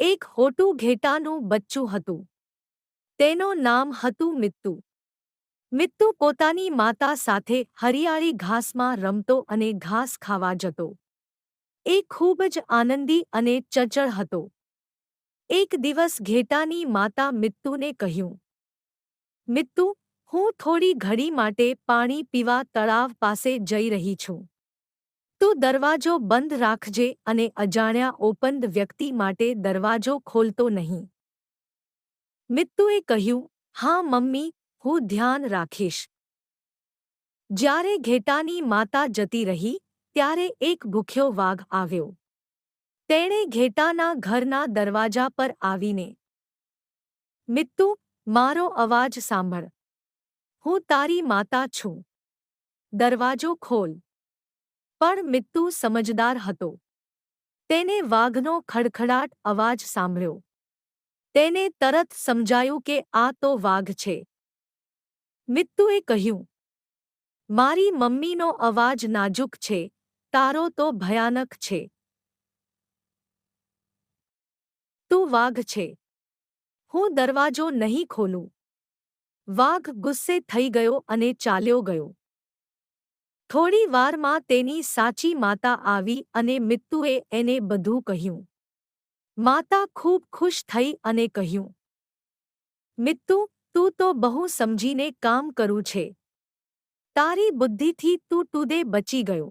એક હોટું ઘેટાનું બચ્ચું હતું. તેનું નામ હતું મિત્તુ. મિત્તુ પોતાની માતા સાથે હરિયાળી ઘાસમાં રમતો અને ઘાસ ખાવા જતો. એ ખૂબ જ આનંદી અને ચંચળ હતો. એક દિવસ ઘેટાની માતા મિત્તુને કહ્યું, મિત્તુ, હું થોડી ઘડી માટે પાણી પીવા તળાવ પાસે જઈ રહી છું. તું દરવાજો બંધ રાખજે અને અજાણ્યા ઓપંદ વ્યક્તિ માટે દરવાજો ખોલતો નહીં. મિત્તુએ કહ્યું, હા મમ્મી, હું ધ્યાન રાખીશ. જ્યારે ઘેટાની માતા જતી રહી, ત્યારે એક ભૂખ્યો વાઘ આવ્યો. તેણે ઘેટાના ઘરના દરવાજા પર આવીને, મિત્તુ, મારો અવાજ સાંભળ. હું તારી માતા છું. દરવાજો ખોલ. પણ મિત્તુ સમજદાર હતો. તેને વાઘનો ખડખડાટ અવાજ સાંભળ્યો. તેને તરત સમજાયું કે આ તો વાઘ છે. મિત્તુએ કહ્યું, મારી મમ્મીનો અવાજ નાજુક છે, તારો તો ભયાનક છે. તું વાઘ છે. હું દરવાજો નહીં ખોલું. વાઘ ગુસ્સે થઈ ગયો અને ચાલ્યો ગયો. થોડી વારમાં તેની સાચી માતા આવી અને મિત્તુએ એને બધું કહ્યું. માતા ખૂબ ખુશ થઈ અને કહ્યું, મિત્તુ, તું તો બહુ સમજીને કામ કરું છે. તારી બુદ્ધિથી તું ટુડે બચી ગયો.